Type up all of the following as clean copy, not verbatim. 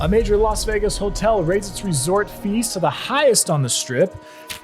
A major Las Vegas hotel raised its resort fees to the highest on the Strip.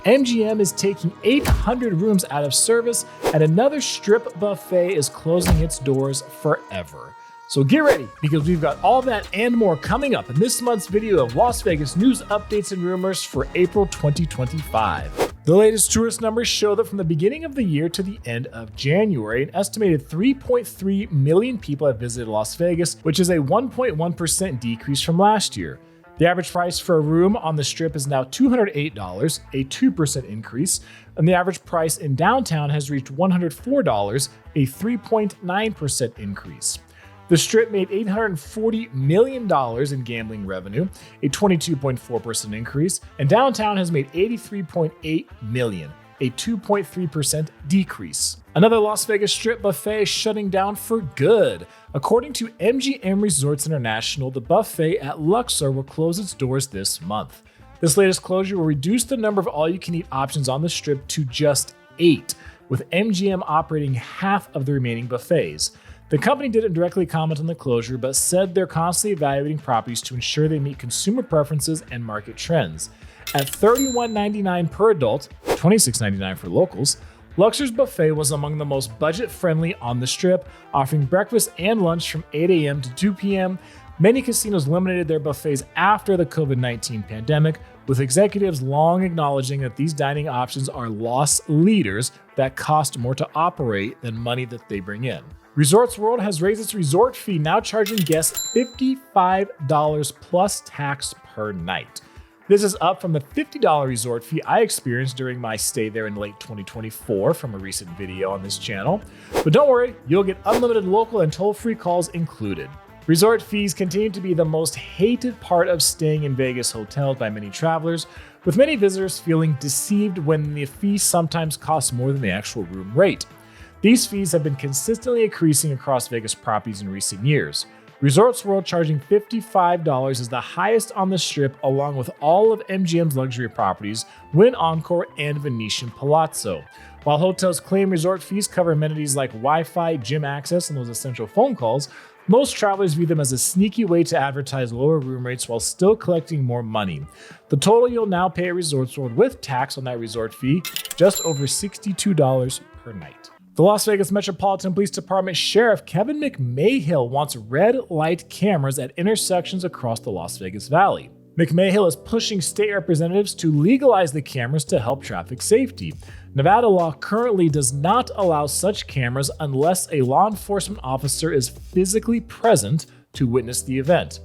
MGM is taking 800 rooms out of service, and another Strip buffet is closing its doors forever. So get ready, because we've got all that and more coming up in this month's video of Las Vegas news, updates, and rumors for April 2025. The latest tourist numbers show that from the beginning of the year to the end of January, an estimated 3.3 million people have visited Las Vegas, which is a 1.1% decrease from last year. The average price for a room on the Strip is now $208, a 2% increase, and the average price in downtown has reached $104, a 3.9% increase. The Strip made $840 million in gambling revenue, a 22.4% increase, and downtown has made $83.8 million, a 2.3% decrease. Another Las Vegas Strip buffet is shutting down for good. According to MGM Resorts International, the buffet at Luxor will close its doors this month. This latest closure will reduce the number of all-you-can-eat options on the Strip to just 8, with MGM operating half of the remaining buffets. The company didn't directly comment on the closure, but said they're constantly evaluating properties to ensure they meet consumer preferences and market trends. At $31.99 per adult, $26.99 for locals, Luxor's buffet was among the most budget-friendly on the Strip, offering breakfast and lunch from 8 a.m. to 2 p.m. Many casinos eliminated their buffets after the COVID-19 pandemic, with executives long acknowledging that these dining options are loss leaders that cost more to operate than money that they bring in. Resorts World has raised its resort fee, now charging guests $55 plus tax per night. This is up from the $50 resort fee I experienced during my stay there in late 2024 from a recent video on this channel. But don't worry, you'll get unlimited local and toll-free calls included. Resort fees continue to be the most hated part of staying in Vegas hotels by many travelers, with many visitors feeling deceived when the fee sometimes costs more than the actual room rate. These fees have been consistently increasing across Vegas properties in recent years. Resorts World charging $55 is the highest on the Strip, along with all of MGM's luxury properties, Wynn Encore and Venetian Palazzo. While hotels claim resort fees cover amenities like Wi-Fi, gym access, and those essential phone calls, most travelers view them as a sneaky way to advertise lower room rates while still collecting more money. The total you'll now pay at Resorts World with tax on that resort fee, just over $62 per night. The Las Vegas Metropolitan Police Department Sheriff Kevin McMahill wants red light cameras at intersections across the Las Vegas Valley. McMahill is pushing state representatives to legalize the cameras to help traffic safety. Nevada law currently does not allow such cameras unless a law enforcement officer is physically present to witness the event.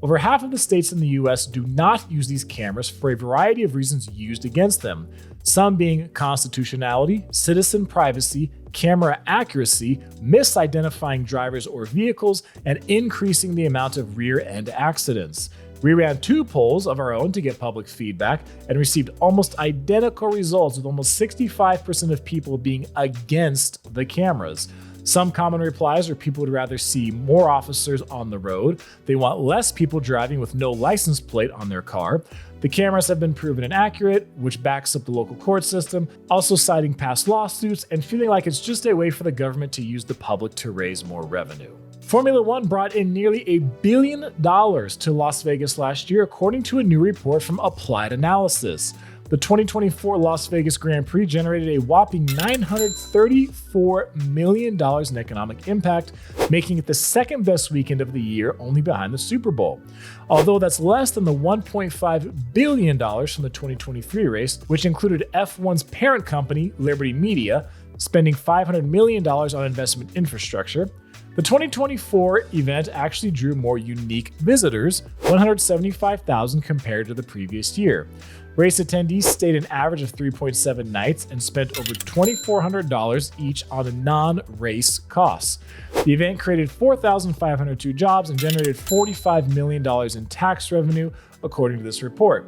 Over half of the states in the US do not use these cameras for a variety of reasons used against them, some being constitutionality, citizen privacy, camera accuracy, misidentifying drivers or vehicles, and increasing the amount of rear-end accidents. We ran 2 polls of our own to get public feedback and received almost identical results, with almost 65% of people being against the cameras. Some common replies are people would rather see more officers on the road. They want less people driving with no license plate on their car. The cameras have been proven inaccurate, which backs up the local court system, also citing past lawsuits and feeling like it's just a way for the government to use the public to raise more revenue. Formula One brought in nearly $1 billion to Las Vegas last year, according to a new report from Applied Analysis. The 2024 Las Vegas Grand Prix generated a whopping $934 million in economic impact, making it the second best weekend of the year, only behind the Super Bowl. Although that's less than the $1.5 billion from the 2023 race, which included F1's parent company, Liberty Media, spending $500 million on investment infrastructure. The 2024 event actually drew more unique visitors, 175,000 compared to the previous year. Race attendees stayed an average of 3.7 nights and spent over $2,400 each on non-race costs. The event created 4,502 jobs and generated $45 million in tax revenue, according to this report.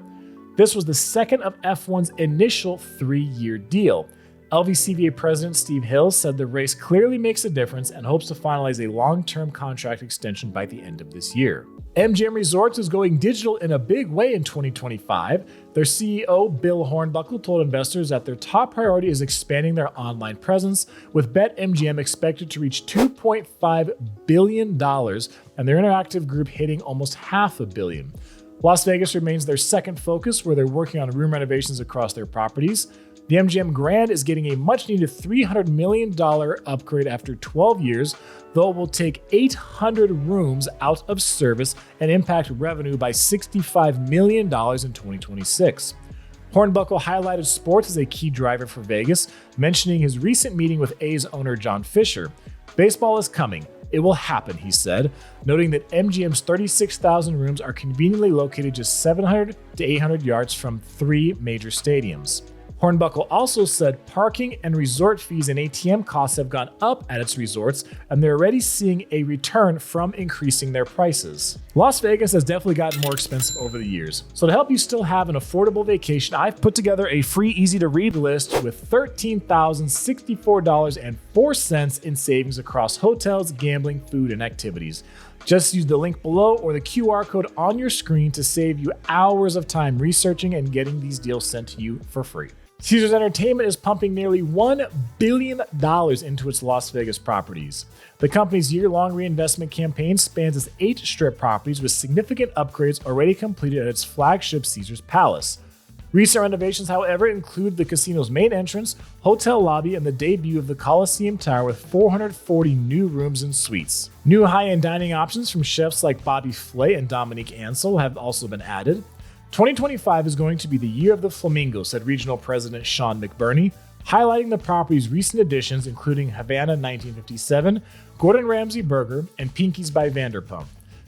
This was the second of F1's initial 3-year deal. LVCVA President Steve Hill said the race clearly makes a difference and hopes to finalize a long-term contract extension by the end of this year. MGM Resorts is going digital in a big way in 2025. Their CEO, Bill Hornbuckle, told investors that their top priority is expanding their online presence, with BetMGM expected to reach $2.5 billion and their interactive group hitting almost $500 million. Las Vegas remains their second focus, where they're working on room renovations across their properties. The MGM Grand is getting a much-needed $300 million upgrade after 12 years, though it will take 800 rooms out of service and impact revenue by $65 million in 2026. Hornbuckle highlighted sports as a key driver for Vegas, mentioning his recent meeting with A's owner John Fisher. "Baseball is coming. It will happen," he said, noting that MGM's 36,000 rooms are conveniently located just 700 to 800 yards from 3 major stadiums. Hornbuckle also said parking and resort fees and ATM costs have gone up at its resorts, and they're already seeing a return from increasing their prices. Las Vegas has definitely gotten more expensive over the years. So to help you still have an affordable vacation, I've put together a free, easy-to-read list with $13,064.04 in savings across hotels, gambling, food, and activities. Just use the link below or the QR code on your screen to save you hours of time researching and getting these deals sent to you for free. Caesars Entertainment is pumping nearly $1 billion into its Las Vegas properties. The company's year-long reinvestment campaign spans its 8 strip properties, with significant upgrades already completed at its flagship Caesars Palace. Recent renovations, however, include the casino's main entrance, hotel lobby, and the debut of the Coliseum Tower with 440 new rooms and suites. New high-end dining options from chefs like Bobby Flay and Dominique Ansel have also been added. 2025 is going to be the year of the Flamingo, said Regional President Sean McBurney, highlighting the property's recent additions, including Havana 1957, Gordon Ramsay Burger, and Pinky's by Vanderpump.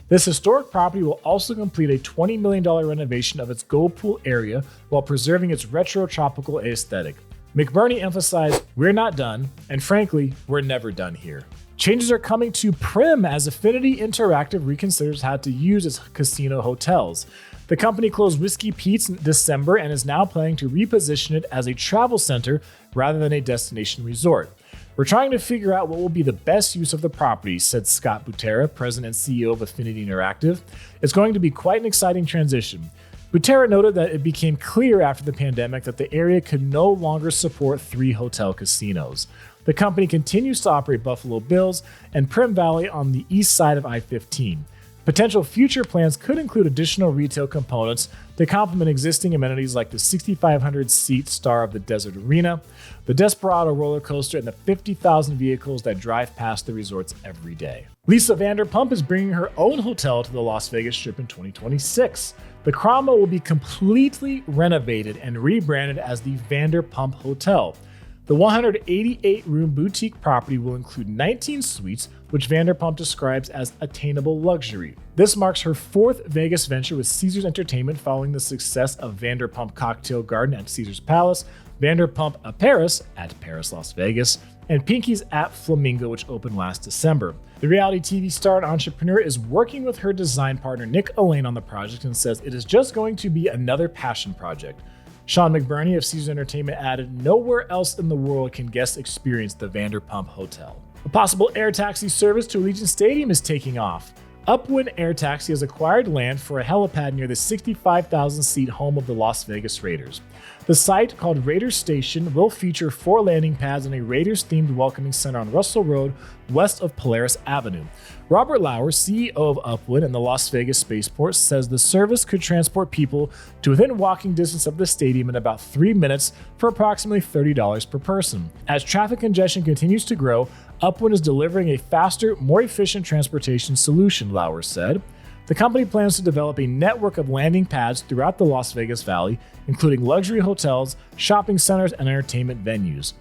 This historic property will also complete a $20 million renovation of its Go Pool area while preserving its retro tropical aesthetic. McBurney emphasized, "We're not done, and frankly, we're never done here." Changes are coming to Primm as Affinity Interactive reconsiders how to use its casino hotels. The company closed Whiskey Pete's in December and is now planning to reposition it as a travel center rather than a destination resort. "We're trying to figure out what will be the best use of the property," said Scott Butera, president and CEO of Affinity Interactive. "It's going to be quite an exciting transition." Butera noted that it became clear after the pandemic that the area could no longer support 3 hotel casinos. The company continues to operate Buffalo Bills and Primm Valley on the east side of I-15. Potential future plans could include additional retail components to complement existing amenities like the 6,500-seat Star of the Desert Arena, the Desperado roller coaster, and the 50,000 vehicles that drive past the resorts every day. Lisa Vanderpump is bringing her own hotel to the Las Vegas Strip in 2026. The Cromwell will be completely renovated and rebranded as the Vanderpump Hotel. The 188-room boutique property will include 19 suites, which Vanderpump describes as attainable luxury. This marks her 4th Vegas venture with Caesars Entertainment following the success of Vanderpump Cocktail Garden at Caesars Palace, Vanderpump à Paris at Paris Las Vegas, and Pinky's at Flamingo, which opened last December. The reality TV star and entrepreneur is working with her design partner Nick Elaine on the project and says it is just going to be another passion project. Sean McBurney of Caesars Entertainment added, "Nowhere else in the world can guests experience the Vanderpump Hotel." A possible air taxi service to Allegiant Stadium is taking off. Upwind Air Taxi has acquired land for a helipad near the 65,000-seat home of the Las Vegas Raiders. The site, called Raiders Station, will feature 4 landing pads and a Raiders-themed welcoming center on Russell Road, west of Polaris Avenue. Robert Lauer, CEO of Upwind and the Las Vegas Spaceport, says the service could transport people to within walking distance of the stadium in about 3 minutes for approximately $30 per person. As traffic congestion continues to grow, Upwind is delivering a faster, more efficient transportation solution, Lauer said. The company plans to develop a network of landing pads throughout the Las Vegas Valley, including luxury hotels, shopping centers, and entertainment venues.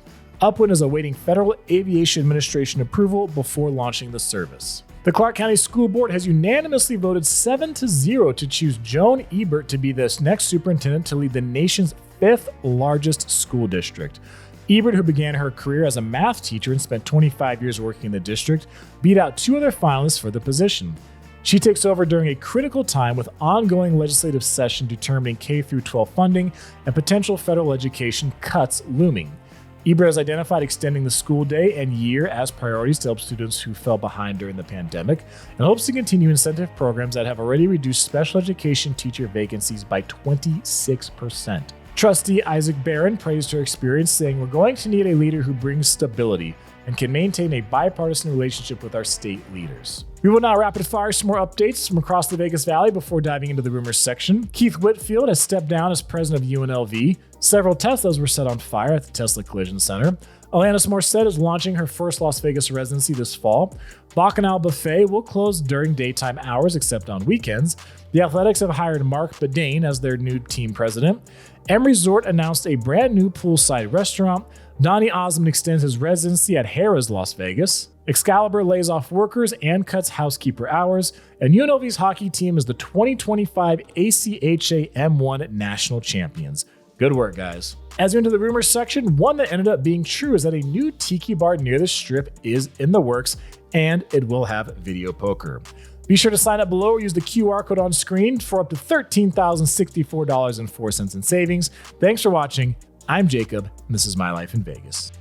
Upwind is awaiting Federal Aviation Administration approval before launching the service. The Clark County School Board has unanimously voted 7-0 to choose Jhone Ebert to be the next superintendent to lead the nation's 5th largest school district. Ebert, who began her career as a math teacher and spent 25 years working in the district, beat out 2 other finalists for the position. She takes over during a critical time with ongoing legislative session determining K-12 funding and potential federal education cuts looming. Ebert has identified extending the school day and year as priorities to help students who fell behind during the pandemic, and hopes to continue incentive programs that have already reduced special education teacher vacancies by 26%. Trustee Isaac Barron praised her experience, saying, "We're going to need a leader who brings stability and can maintain a bipartisan relationship with our state leaders." We will now rapid fire some more updates from across the Vegas Valley before diving into the rumors section. Keith Whitfield has stepped down as president of UNLV. Several Teslas were set on fire at the Tesla Collision Center. Alanis Morissette is launching her first Las Vegas residency this fall. Bacchanal Buffet will close during daytime hours except on weekends. The Athletics have hired Mark Bedane as their new team president. M Resort announced a brand new poolside restaurant. Donny Osmond extends his residency at Harrah's Las Vegas. Excalibur lays off workers and cuts housekeeper hours. And UNLV's hockey team is the 2025 ACHA M1 National Champions. Good work, guys. As we enter the rumors section, one that ended up being true is that a new tiki bar near the Strip is in the works, and it will have video poker. Be sure to sign up below or use the QR code on screen for up to $13,064.04 in savings. Thanks for watching. I'm Jacob, and this is My Life in Vegas.